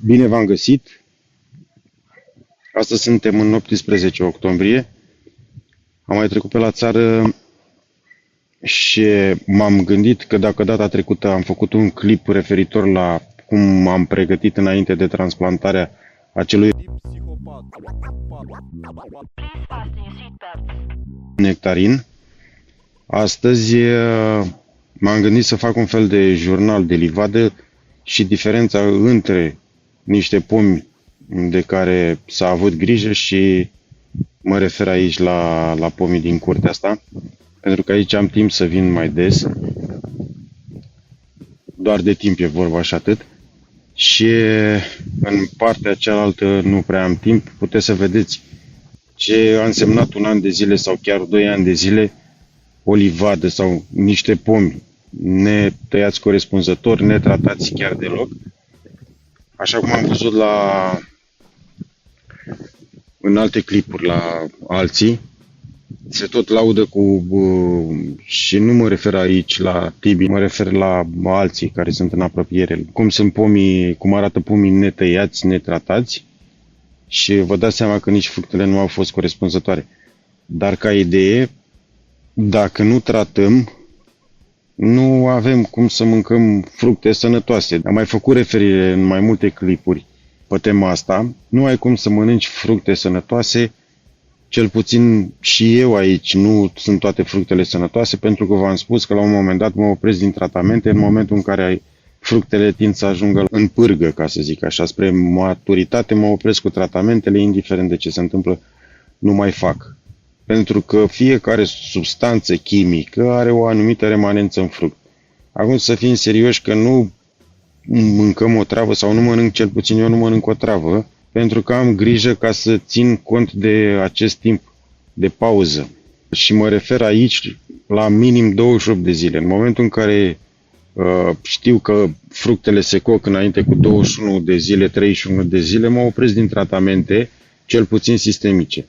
Bine v-am găsit! Astăzi suntem în 18 octombrie. Am mai trecut pe la țară și m-am gândit că dacă data trecută am făcut un clip referitor la cum m-am pregătit înainte de transplantarea acelui nectarin, astăzi m-am gândit să fac un fel de jurnal de livadă și diferența între niște pomi de care s-a avut grijă și mă refer aici la pomii din curtea asta, pentru că aici am timp să vin mai des, doar de timp e vorba și atât, și în partea cealaltă nu prea am timp. Puteți să vedeți ce a însemnat un an de zile sau chiar 2 ani de zile o livadă sau niște pomi netăiați corespunzător, netratați chiar deloc. Așa cum am văzut în alte clipuri la alții, se tot laudă cu, și nu mă refer aici la Tibi, mă refer la alții care sunt în apropiere, cum arată pomii netăiați, netratați, și vă dați seama că nici fructele nu au fost corespunzătoare. Dar ca idee, dacă nu tratăm, nu avem cum să mâncăm fructe sănătoase. Am mai făcut referire în mai multe clipuri pe tema asta. Nu ai cum să mănânci fructe sănătoase, cel puțin și eu aici nu sunt toate fructele sănătoase, pentru că v-am spus că la un moment dat mă opresc din tratamente în momentul în care fructele tind să ajungă în pârgă, ca să zic așa, spre maturitate, mă opresc cu tratamentele, indiferent de ce se întâmplă, nu mai fac. Pentru că fiecare substanță chimică are o anumită remanență în fruct. Acum să fim serioși că nu mâncăm o travă, sau nu mănânc, cel puțin eu nu mănânc o travă, pentru că am grijă ca să țin cont de acest timp de pauză. Și mă refer aici la minim 28 de zile. În momentul în care știu că fructele se coc înainte cu 21 de zile, 31 de zile, mă opresc din tratamente, cel puțin sistemice.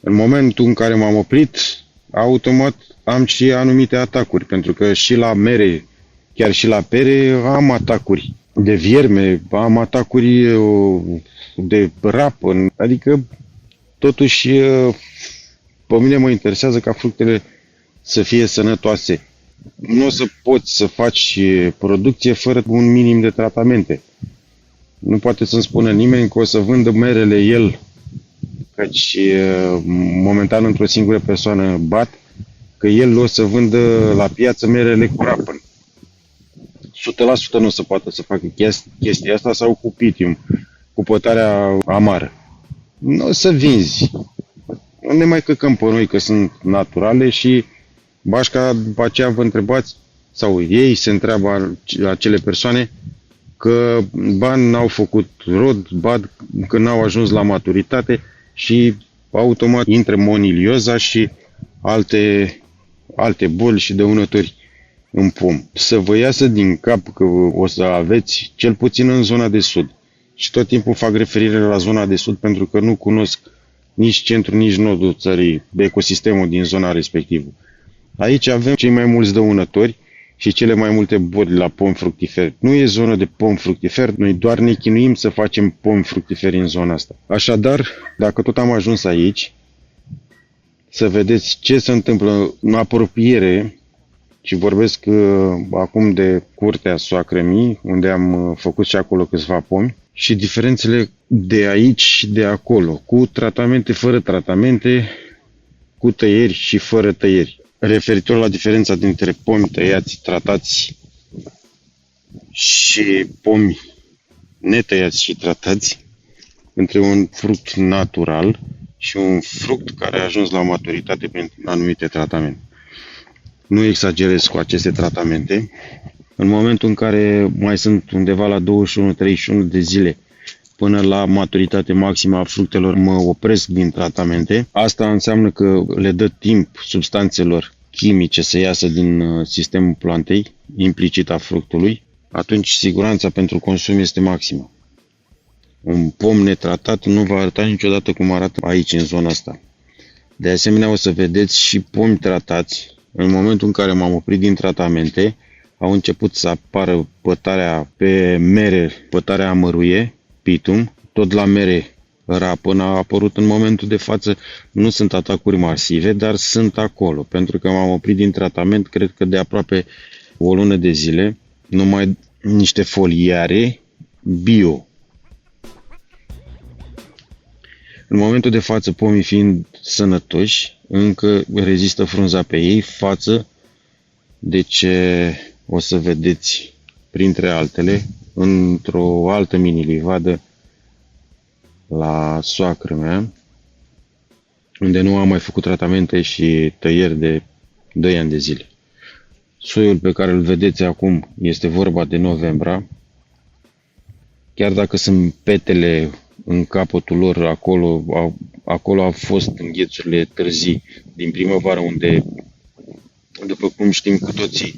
În momentul în care m-am oprit, automat am și anumite atacuri, pentru că și la mere, chiar și la pere, am atacuri de vierme, am atacuri de rapă, adică totuși pe mine mă interesează ca fructele să fie sănătoase. Nu o să poți să faci producție fără un minim de tratamente. Nu poate să-mi spună nimeni că o să vândă merele el, căci momentan într-o singură persoană bat, că el o să vândă la piață merele cu rapă. 100% nu se poate să facă chestia asta, sau cu pitium, cu pătarea amară. Nu o să vinzi. Nu ne mai căcăm pe noi că sunt naturale și bașca după aceea vă întrebați, sau ei se întreabă acele persoane, că bani n-au făcut rod, că n-au ajuns la maturitate și automat intră monilioza și alte boli și dăunători în pom. Să vă iasă din cap că o să aveți, cel puțin în zona de sud. Și tot timpul fac referire la zona de sud pentru că nu cunosc nici centru, nici nordul țării, de ecosistemul din zona respectivă. Aici avem cei mai mulți dăunători și cele mai multe boli la pom fructiferi. Nu e zonă de pom fructiferi, noi doar ne chinuim să facem pom fructiferi în zona asta. Așadar, dacă tot am ajuns aici, să vedeți ce se întâmplă în apropiere, și vorbesc acum de curtea soacrămii, unde am făcut și acolo câțiva pomi, și diferențele de aici și de acolo, cu tratamente, fără tratamente, cu tăieri și fără tăieri. Referitor la diferența dintre pomi tăiați, tratați și pomi netăiați și tratați, între un fruct natural și un fruct care a ajuns la maturitate prin anumite tratamente. Nu exagerez cu aceste tratamente. În momentul în care mai sunt undeva la 21-31 de zile până la maturitate maximă a fructelor, mă opresc din tratamente. Asta înseamnă că le dă timp substanțelor chimice să iasă din sistemul plantei, implicit a fructului. Atunci siguranța pentru consum este maximă. Un pom netratat nu va arăta niciodată cum arată aici, în zona asta. De asemenea, o să vedeți și pomi tratați. În momentul în care m-am oprit din tratamente, au început să apară pătarea pe mere, pătarea amăruie, pitum, tot la mere rapă n-a apărut în momentul de față. Nu sunt atacuri masive, dar sunt acolo, pentru că m-am oprit din tratament, cred că de aproape o lună de zile, numai niște foliare bio. În momentul de față, pomii fiind sănătoși, încă rezistă frunza pe ei față de ce o să vedeți, printre altele, într-o altă mini-livadă la soacră mea, unde nu am mai făcut tratamente și tăieri de 2 ani de zile. Soiul pe care îl vedeți acum este vorba de Novembra. Chiar dacă sunt petele în capătul lor, acolo au fost înghețurile târzii din primăvară, unde, după cum știm cu toții,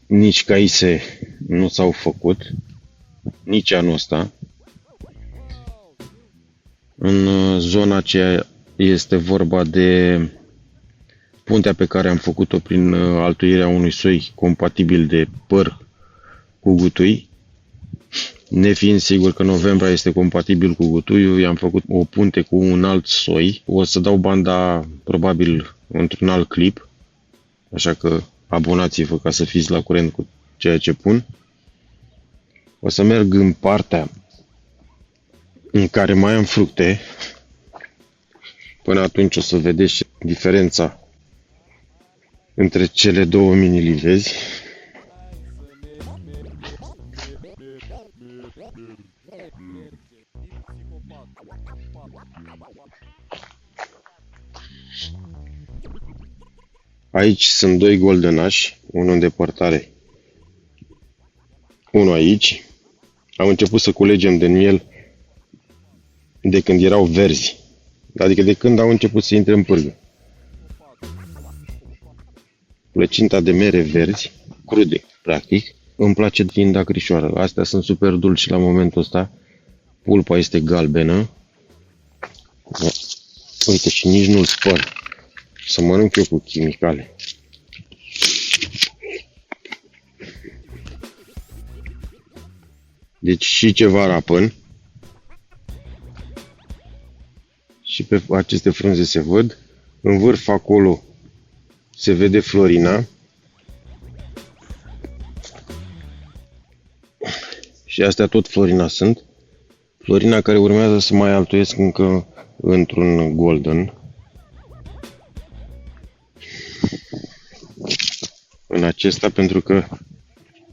nici caise nu s-au făcut, nici anul ăsta. În zona aceea este vorba de puntea pe care am făcut-o prin altuirea unui soi compatibil de păr cu gutui. Nefiind sigur că Novembra este compatibil cu gutuiul, i-am făcut o punte cu un alt soi. O să dau banda probabil într-un alt clip, așa că abonați-vă ca să fiți la curent cu ceea ce pun. O să merg în partea în care mai am fructe. Până atunci o să vedeți diferența între cele două mini-livezi. Aici sunt 2 goldenași, unul în depărtare, unul aici. Am început să culegem din el de când erau verzi, adică de când au început să intre în pârgă. Plăcinta de mere verzi, crude, practic, îmi place din acrișoară. Astea sunt super dulci la momentul ăsta. Pulpa este galbenă. Uite, și nici nu-l spăl. Să mănânc eu cu chimicale. Deci și ceva rapăn. Și pe aceste frunze se văd. În vârf acolo se vede florina. Și astea tot florina sunt. Florina care urmează să mai altuiesc încă într-un golden. În acesta, pentru că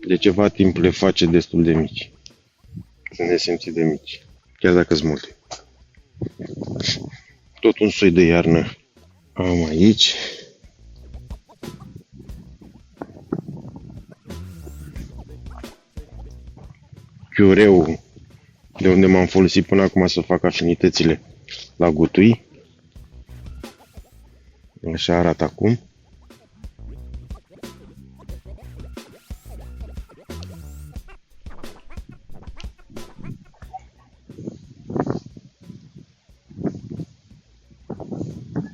de ceva timp le face destul de mici. Sunt nesimțit de mici, chiar dacă sunt multe. Tot un soi de iarnă am aici. Chiureu, de unde m-am folosit până acum să fac afinitățile la gutui. Așa arată acum.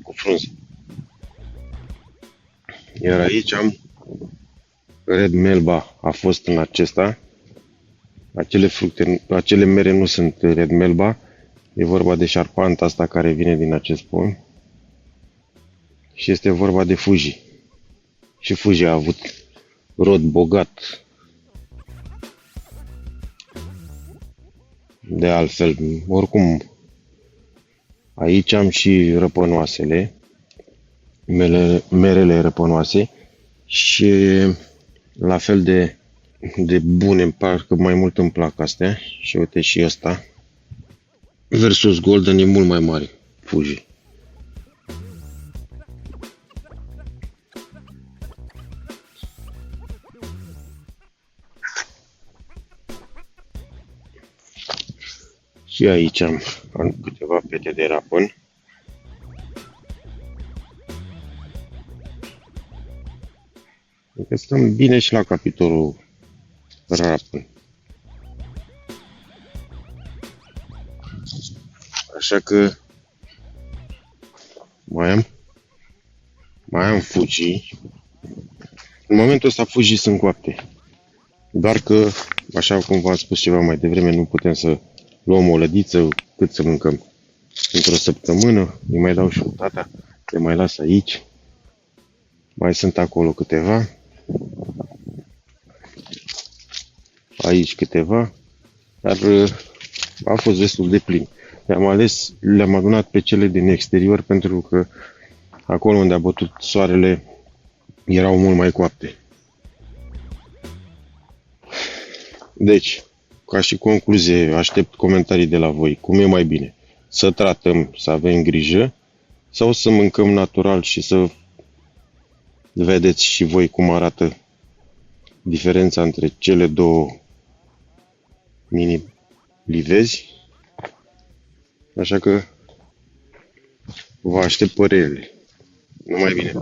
Cu frunze. Iar aici am Red Melba, a fost în acesta. Acele mere nu sunt Red Melba. E vorba de șarpanta asta care vine din acest pom. Și este vorba de Fuji. Și Fuji a avut rod bogat. De altfel, oricum, aici am și răpănoasele, merele răpănoase și la fel de bune, parcă mai mult îmi plac astea. Și uite și ăsta versus Golden e mult mai mare, Fuji. Și aici am câteva pete de rapân. Adică stăm bine și la capitolul rapân. Așa că mai am Fuji. În momentul ăsta fugii sunt coapte. Doar că, așa cum v-am spus ceva mai devreme, nu putem să luăm o lădiță cât să mâncăm. Într-o săptămână îi mai dau și o tata, le mai las aici. Mai sunt acolo câteva. Aici câteva. Dar a fost destul de plin. Le-am adunat pe cele din exterior pentru că acolo unde a bătut soarele erau mult mai coapte. Deci, ca și concluzie, aștept comentarii de la voi. Cum e mai bine? Să tratăm, să avem grijă sau să mâncăm natural și să vedeți și voi cum arată diferența între cele două mini-livezi? Așa că vă aștept părerile. Numai bine!